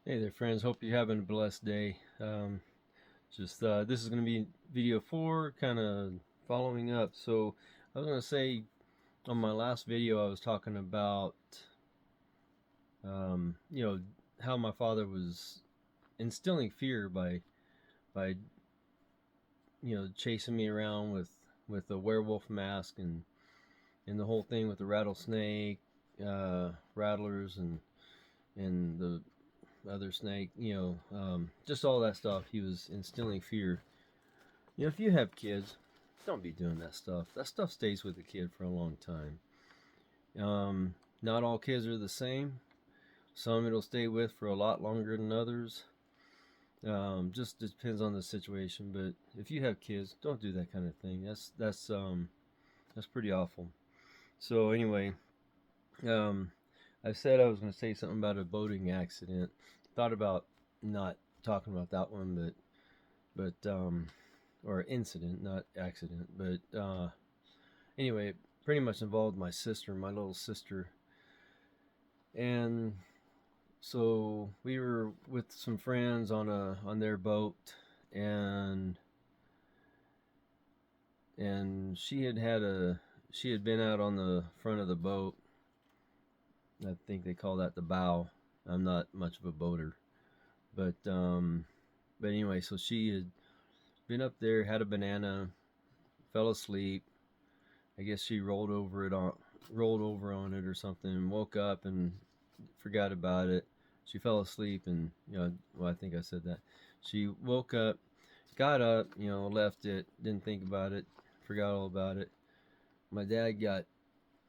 Hey there, friends. Hope you're having a blessed day. This is going to be video 4, kind of following up. So I was going to say on my last video, I was talking about, um, you know, how my father was instilling fear by chasing me around with a werewolf mask and the whole thing with the rattlesnake, rattlers and the other snake, just all that stuff. He was instilling fear. If you have kids, don't be doing that stuff. That stuff stays with the kid for a long time. Not all kids are the same. Some it'll stay with for a lot longer than others. Just depends on the situation. But if you have kids, don't do that kind of thing. That's pretty awful. So anyway, um, I said I was going to say something about a boating accident. Thought about not talking about that one, but or incident, not accident. But anyway, it pretty much involved my sister, my little sister, and so we were with some friends on their boat, and she had been out on the front of the boat. I think they call that the bow. I'm not much of a boater, but anyway, so she had been up there, had a banana, fell asleep. I guess she rolled over on it or something, and woke up and forgot about it. She fell asleep, and well, I think I said that. She woke up, got up, left it, didn't think about it, forgot all about it. My dad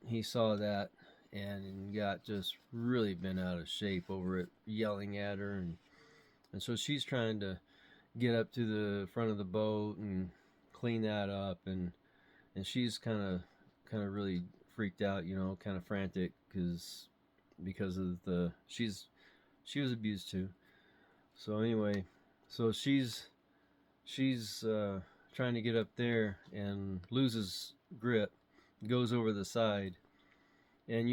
he saw that and got just really bent out of shape over it, yelling at her, and so she's trying to get up to the front of the boat and clean that up, and she's kind of really freaked out, kind of frantic because of the she was abused too. So anyway, so she's trying to get up there and loses grip, goes over the side, and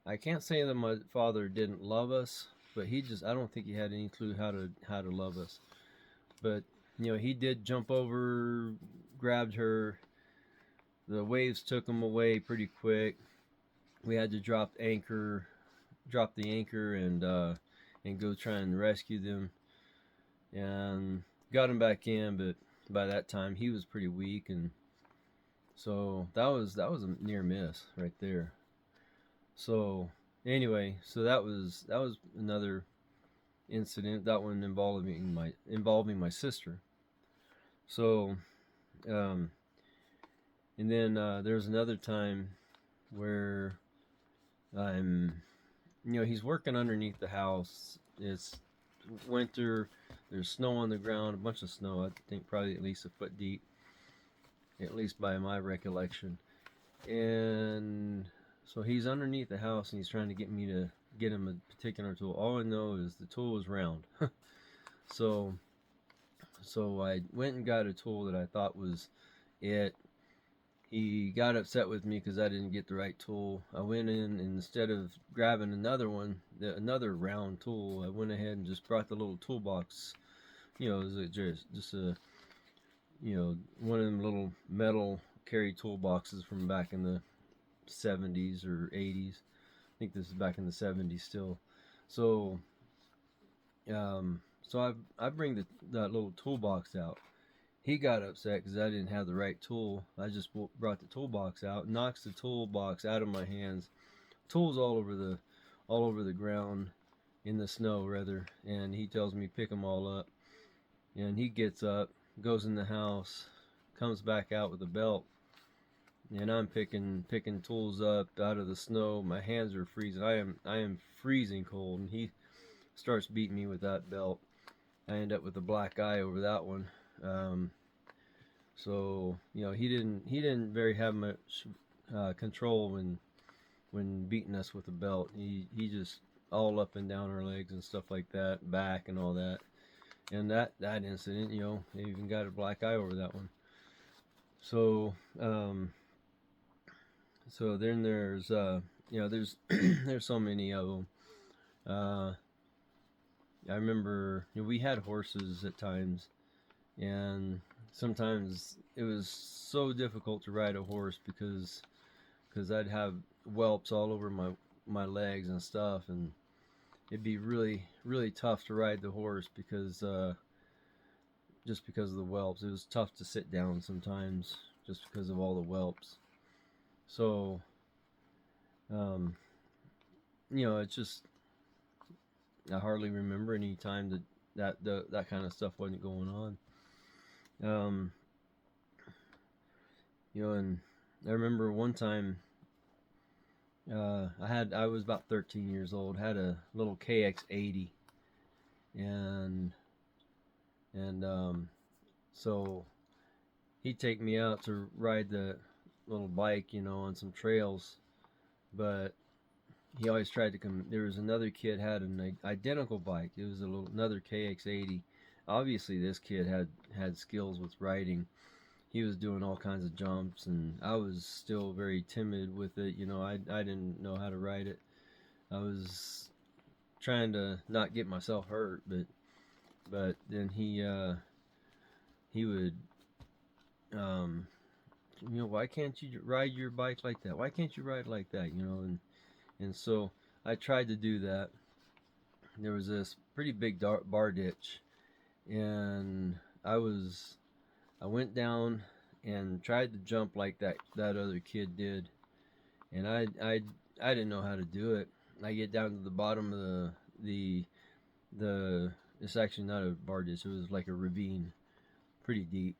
I can't say that my father didn't love us, but I don't think he had any clue how to love us. But he did jump over, grabbed her. The waves took him away pretty quick. We had to drop the anchor, and go try and rescue them, and got him back in. But by that time, he was pretty weak, and so that was a near miss right there. So anyway, so that was another incident. That one involving my sister. So um, and then there's another time where I'm he's working underneath the house. It's winter. There's snow on the ground, a bunch of snow. I think probably at least a foot deep, at least by my recollection. And so he's underneath the house, and he's trying to get me to get him a particular tool. All I know is the tool was round. so so I went and got a tool that I thought was it. He got upset with me because I didn't get the right tool. I went in, and instead of grabbing another round tool, I went ahead and just brought the little toolbox. Just a one of them little metal carry toolboxes from back in the 70s or 80s. I think this is back in the 70s still. So I bring that little toolbox out. He got upset because I didn't have the right tool. I just brought the toolbox out, knocks the toolbox out of my hands. Tools all over the ground, in the snow rather. And he tells me pick them all up. And he gets up, goes in the house, comes back out with a belt. And I'm picking tools up out of the snow. My hands are freezing. I am freezing cold. And he starts beating me with that belt. I end up with a black eye over that one. So he didn't very have much control when beating us with a belt. He just all up and down our legs and stuff like that, back and all that. And that incident, they even got a black eye over that one. So so then there's there's there's so many of them. I remember, you know, we had horses at times, and sometimes it was so difficult to ride a horse because I'd have whelps all over my legs and stuff, and it'd be really tough to ride the horse because just because of the whelps. It was tough to sit down sometimes just because of all the whelps. So um, you know, it's just I hardly remember any time that kind of stuff wasn't going on. Um, you know, and I remember one time I was about 13 years old, had a little KX80, and so he'd take me out to ride the little bike, you know, on some trails, but he always tried to come. There was another kid had an identical bike. It was another KX80. Obviously, this kid had skills with riding. He was doing all kinds of jumps, and I was still very timid with it. You know, I didn't know how to ride it. I was trying to not get myself hurt, but then he would you know, why can't you ride your bike like that? Why can't you ride like that? You know, and so I tried to do that. There was this pretty big bar ditch, and I went down and tried to jump like that other kid did, and I didn't know how to do it. I get down to the bottom of the it's actually not a bar ditch. It was like a ravine, pretty deep,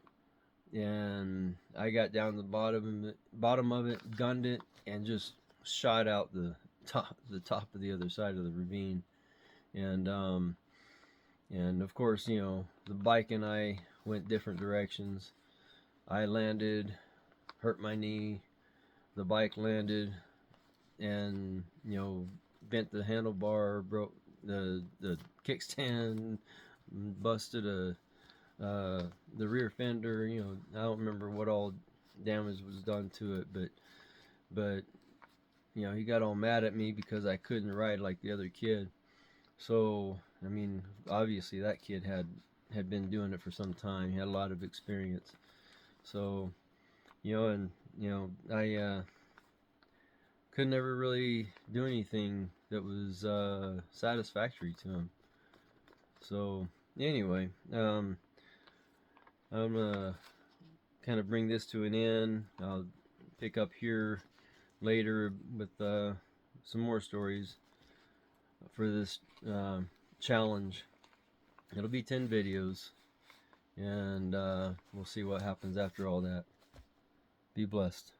and I got down to the bottom of it, gunned it, and just shot out the top of the other side of the ravine, and and of course, you know, the bike and I went different directions. I landed, hurt my knee. The bike landed, and you know, bent the handlebar, broke the kickstand, busted the rear fender. You know, I don't remember what all damage was done to it, but you know, he got all mad at me because I couldn't ride like the other kid. So I mean, obviously that kid had been doing it for some time. He had a lot of experience. So you know, and you know, I could never really do anything that was satisfactory to him. So anyway, I'm gonna kind of bring this to an end. I'll pick up here later with some more stories for this challenge. It'll be 10 videos, and we'll see what happens after all that. Be blessed.